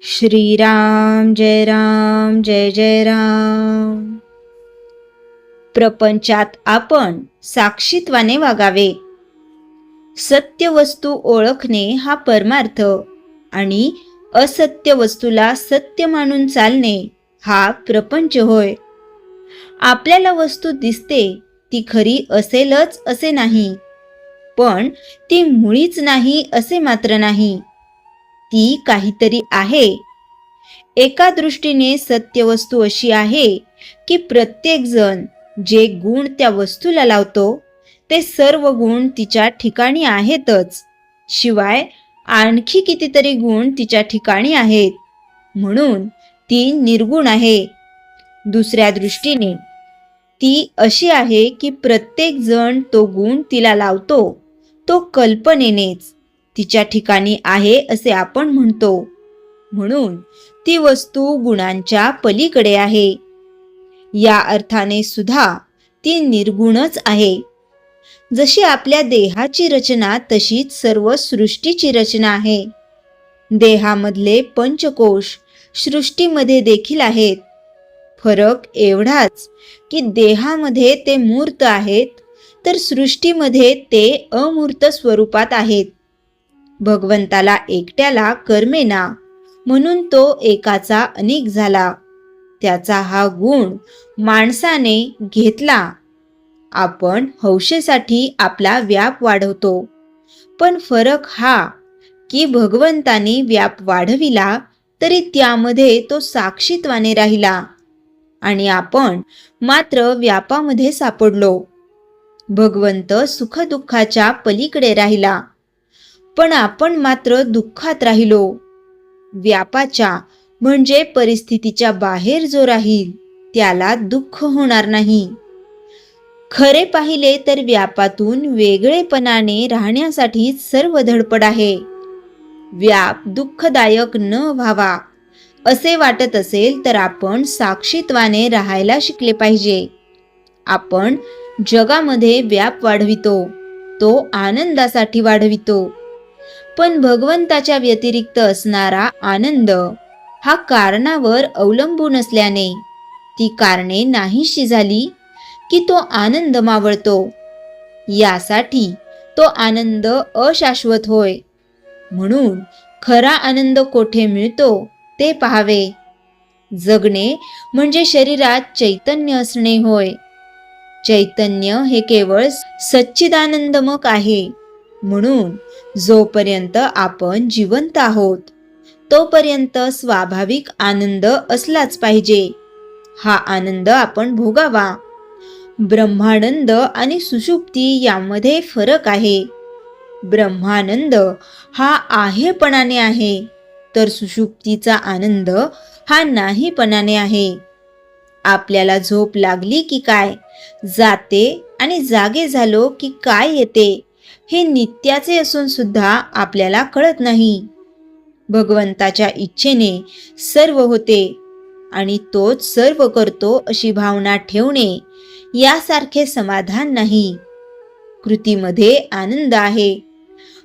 श्रीराम जय जय राम। प्रपंचात आपण साक्षीत्वाने वागावे. सत्य वस्तू ओळखणे हा परमार्थ आणि असत्य वस्तूला सत्य मानून चालणे हा प्रपंच होय. आपल्याला वस्तू दिसते ती खरी असेलच असे नाही, पण ती मुळीच नाही असे मात्र नाही. ती काहीतरी आहे. एका दृष्टीने सत्य वस्तू अशी आहे की प्रत्येक जण जे गुण त्या वस्तूला लावतो ते सर्व गुण तिच्या ठिकाणी आहेतच, शिवाय आणखी कितीतरी गुण तिच्या ठिकाणी आहेत, म्हणून ती निर्गुण आहे. दुसऱ्या दृष्टीने ती अशी आहे की प्रत्येक जण तो गुण तिला लावतो तो कल्पनेनेच तिच्या ठिकाणी आहे असे आपण म्हणतो, म्हणून ती वस्तू गुणांच्या पलीकडे आहे. या अर्थाने सुद्धा ती निर्गुणच आहे. जशी आपल्या देहाची रचना तशीच सर्व सृष्टीची रचना आहे. देहामधले पंचकोश सृष्टीमध्ये देखील आहेत. फरक एवढाच की देहामध्ये ते मूर्त आहेत तर सृष्टीमध्ये ते अमूर्त स्वरूपात आहेत. भगवंताला एकट्याला कर्मेना, म्हणून तो एकाचा अनेक झाला. त्याचा हा गुण माणसाने घेतला. आपण हौशेसाठी आपला व्याप वाढवतो, पण फरक हा की भगवंताने व्याप वाढविला तरी त्यामध्ये तो साक्षीत्वाने राहिला आणि आपण मात्र व्यापामध्ये सापडलो. भगवंत सुखदुःखाच्या पलीकडे राहिला, पण आपण मात्र दुःखात राहिलो. व्यापाच्या म्हणजे परिस्थितीच्या बाहेर जो राहील त्याला दुःख होणार नाही. खरे पाहिले तर व्यापातून वेगळेपणाने राहण्यासाठी सर्व धडपड आहे. व्याप दुःखदायक न व्हावा असे वाटत असेल तर आपण साक्षीत्वाने राहायला शिकले पाहिजे. आपण जगामध्ये व्याप वाढवितो, तो आनंदासाठी वाढवितो, पण भगवंताच्या व्यतिरिक्त असणारा आनंद हा कारणावर अवलंबून असल्याने ती कारणे नाहीशी झाली की तो आनंद मावळतो. यासाठी तो आनंद अशाश्वत होय. म्हणून खरा आनंद कोठे मिळतो ते पाहावे. जगणे म्हणजे शरीरात चैतन्य असणे होय. चैतन्य हे केवळ सच्चिदानंदमक आहे. म्हणून जोपर्यंत आपण जिवंत आहोत तोपर्यंत स्वाभाविक आनंद असलाच पाहिजे. हा आनंद आपण भोगावा. ब्रह्मानंद आणि सुषुप्ती यामध्ये फरक आहे. ब्रह्मानंद हा आहेपणाने आहे, तर सुषुप्तीचा आनंद हा नाहीपणाने आहे. आपल्याला झोप लागली की काय जाते आणि जागे झालो की काय येते हे नित्याचे असून सुद्धा आपल्याला कळत नाही. भगवंताच्या इच्छेने सर्व होते आणि तोच सर्व करतो अशी भावना ठेवणे यासारखे समाधान नाही. कृतीमध्ये आनंद आहे,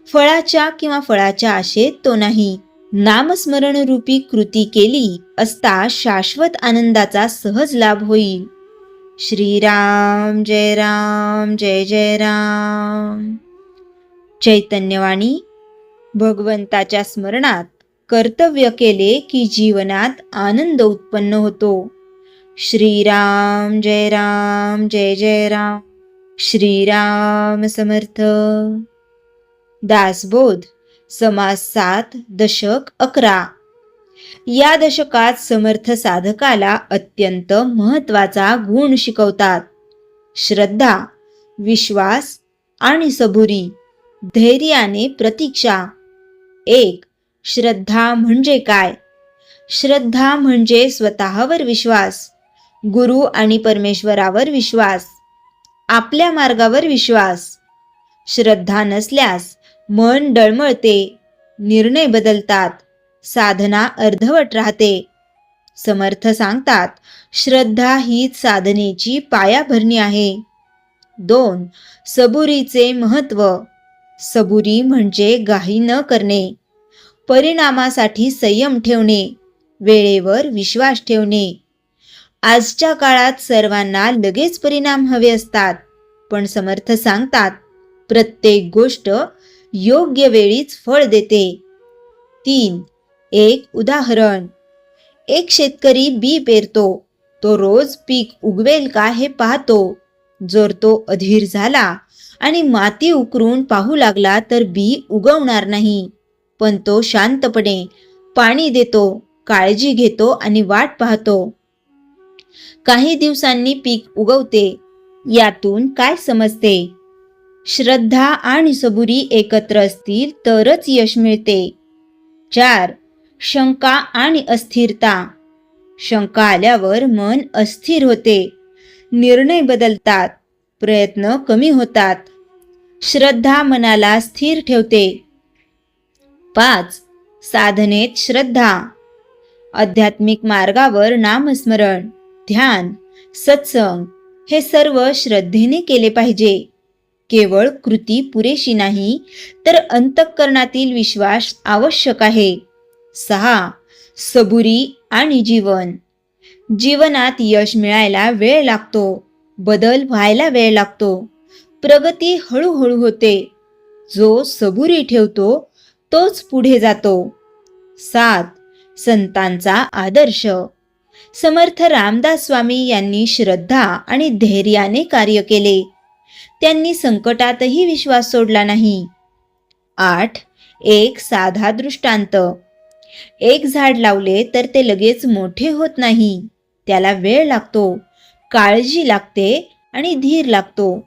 फळाच्या किंवा फळाच्या आशेत तो नाही. नामस्मरण रूपी कृती केली असता शाश्वत आनंदाचा सहज लाभ होईल. श्रीराम जय जय राम. चैतन्यवाणी. भगवंताच्या स्मरणात कर्तव्य केले की जीवनात आनंद उत्पन्न होतो. श्रीराम जय जय राम. श्रीराम समर्थ. दासबोध. समास 7, दशक 11. या दशकात समर्थ साधकाला अत्यंत महत्वाचा गुण शिकवतात. श्रद्धा, विश्वास आणि सबुरी. धैर्याने प्रतीक्षा. 1. श्रद्धा म्हणजे काय? श्रद्धा म्हणजे स्वतःवर विश्वास, गुरु आणि परमेश्वरावर विश्वास, आपल्या मार्गावर विश्वास. श्रद्धा नसल्यास मन डळमळते, निर्णय बदलतात, साधना अर्धवट राहते. समर्थ सांगतात, श्रद्धा हीच साधनेची पायाभरणी आहे. 2. सबुरीचे महत्व. सबुरी म्हणजे घाई न करणे. परिणामासाठी संयम ठेवणे, वेळेवर विश्वास ठेवणे. आजच्या काळात सर्वांना लगेच परिणाम हवे असतात, पण समर्थ सांगतात प्रत्येक गोष्ट योग्य वेळीच फळ देते. 3. एक उदाहरण. एक शेतकरी बी पेरतो. तो रोज पीक उगवेल का हे पाहतो. जर तो अधीर झाला आणि माती उकरून पाहू लागला तर बी उगवणार नाही. पण तो शांतपणे पाणी देतो, काळजी घेतो आणि वाट पाहतो. काही दिवसांनी पीक उगवते. यातून काय समजते? श्रद्धा आणि सबुरी एकत्र असतील तरच यश मिळते. 4. शंका आणि अस्थिरता. शंका आल्यावर मन अस्थिर होते, निर्णय बदलतात, प्रयत्न कमी होतात. श्रद्धा मनाला स्थिर ठेवते. 5. साधनेत श्रद्धा. आध्यात्मिक मार्गावर नामस्मरण, ध्यान, सत्संग हे सर्व श्रद्धेने केले पाहिजे. केवळ कृती पुरेशी नाही, तर अंतःकरणातील विश्वास आवश्यक आहे. 6. सबुरी आणि जीवन. जीवनात यश मिळायला वेळ लागतो, बदल व्हायला वेळ लागतो, प्रगती हळूहळू होते. जो सबुरी ठेवतो तोच पुढे जातो. 7. संतांचा आदर्श. समर्थ रामदास स्वामी यांनी श्रद्धा आणि धैर्याने कार्य केले. त्यांनी संकटातही विश्वास सोडला नाही. 8. एक साधा दृष्टांत. एक झाड लावले तर ते लगेच मोठे होत नाही. त्याला वेळ लागतो, काळजी लागते आणि धीर लागतो.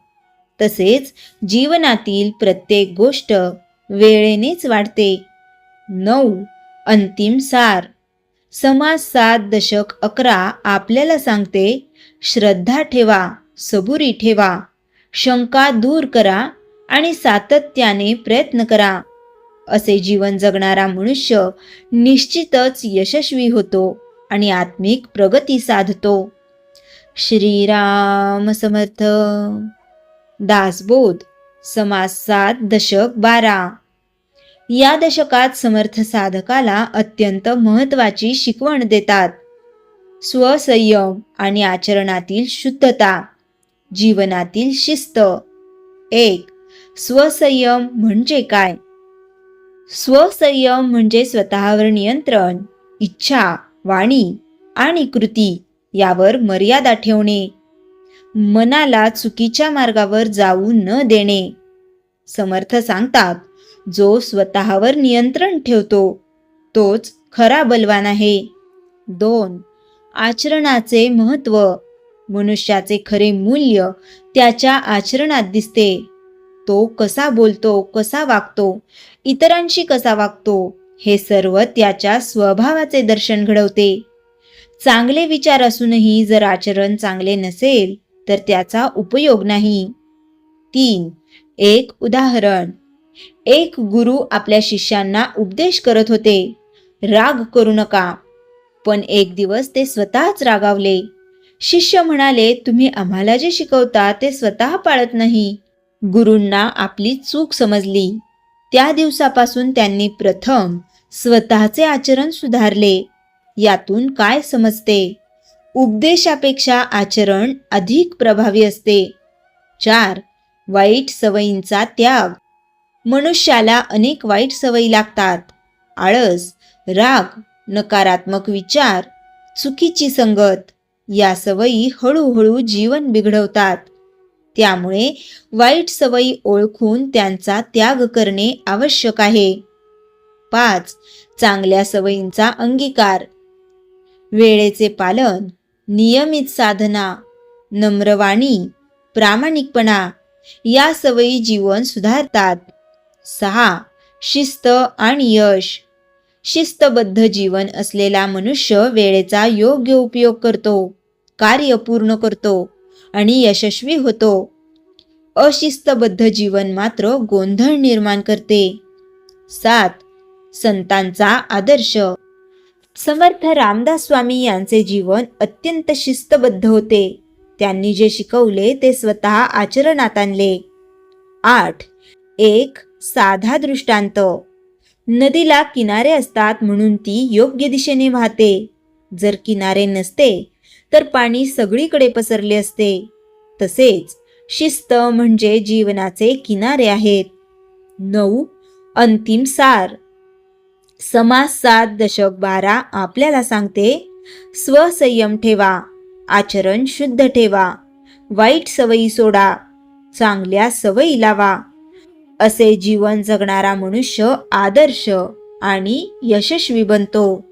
तसेच जीवनातील प्रत्येक गोष्ट वेळेनेच वाढते. 9. अंतिम सार. समाज 7 दशक 11 आपल्याला सांगते, श्रद्धा ठेवा, सबुरी ठेवा, शंका दूर करा आणि सातत्याने प्रयत्न करा. असे जीवन जगणारा मनुष्य निश्चितच यशस्वी होतो आणि आत्मिक प्रगती साधतो. श्रीराम समर्थ. दासबोध. समाज 7 दशक 12. या दशकात समर्थ साधकाला अत्यंत महत्त्वाची शिकवण देतात. स्वसंयम आणि आचरणातील शुद्धता, जीवनातील शिस्त. 1. स्वसंयम म्हणजे काय? स्वसंयम म्हणजे स्वतःवर नियंत्रण, इच्छा, वाणी आणि कृती यावर मर्यादा ठेवणे. मनाला चुकीच्या मार्गावर जाऊ न देणे. समर्थ सांगतात, जो स्वतःवर नियंत्रण ठेवतो तोच खरा बलवान आहे. 2. आचरणाचे महत्त्व. मनुष्याचे खरे मूल्य त्याच्या आचरणात दिसते. तो कसा बोलतो, कसा वागतो, इतरांशी कसा वागतो, हे सर्व त्याच्या स्वभावाचे दर्शन घडवते. चांगले विचार असूनही जर आचरण चांगले नसेल तर त्याचा उपयोग नाही. 3. एक उदाहरण. एक गुरु आपल्या शिष्यांना उपदेश करत होते, राग करू नका. पण एक दिवस ते स्वतःच रागावले. शिष्य म्हणाले, तुम्ही आम्हाला जे शिकवता ते स्वतः पाळत नाही. गुरूंना आपली चूक समजली. त्या दिवसापासून त्यांनी प्रथम स्वतःचे आचरण सुधारले. यातून काय समजते? उपदेशापेक्षा आचरण अधिक प्रभावी असते. 4. वाईट सवयींचा त्याग. मनुष्याला अनेक वाईट सवयी लागतात. आळस, राग, नकारात्मक विचार, चुकीची संगत या सवयी हळूहळू जीवन बिघडवतात. त्यामुळे वाईट सवयी ओळखून त्यांचा त्याग करणे आवश्यक आहे. 5. चांगल्या सवयींचा अंगीकार. वेळेचे पालन, नियमित साधना, नम्रवाणी, प्रामाणिकपणा या सवयी जीवन सुधारतात. 6. शिस्त आणि यश. शिस्तबद्ध जीवन असलेला मनुष्य वेळेचा योग्य उपयोग करतो, कार्य पूर्ण करतो आणि यशस्वी होतो. अशिस्तबद्ध जीवन मात्र गोंधळ निर्माण करते. 7. संतांचा आदर्श. समर्थ रामदास स्वामी यांचे जीवन अत्यंत शिस्तबद्ध होते. त्यांनी जे शिकवले ते स्वतः आचरणात आणले. 8. एक साधा दृष्टांत. नदीला किनारे असतात म्हणून ती योग्य दिशेने वाहते. जर किनारे नसते तर पाणी सगळीकडे पसरले असते. तसेच शिस्त म्हणजे जीवनाचे किनारे आहेत. 9. अंतिम सार. समास 7.12 आपल्याला सांगते, स्वसंयम ठेवा, आचरण शुद्ध ठेवा, वाईट सवयी सोडा, चांगल्या सवयी लावा. असे जीवन जगणारा मनुष्य आदर्श आणि यशस्वी बनतो.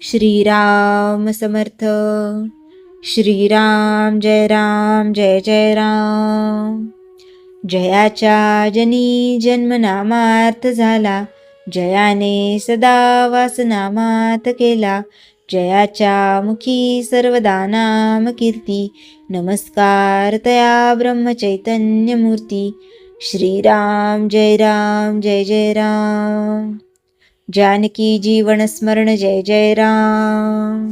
श्रीराम समर्थ. श्रीराम जय राम जय जय राम. जयाच्या जनी जन्मनामार्थ झाला, जयाने सदा वासनामात केला. जयाच्या मुखी सर्वदा नाम कीर्ती, नमस्कार तया ब्रह्मचैतन्य मूर्ती. श्रीराम जय राम जय जय राम. जानकी जीवन स्मरण जय जय राम.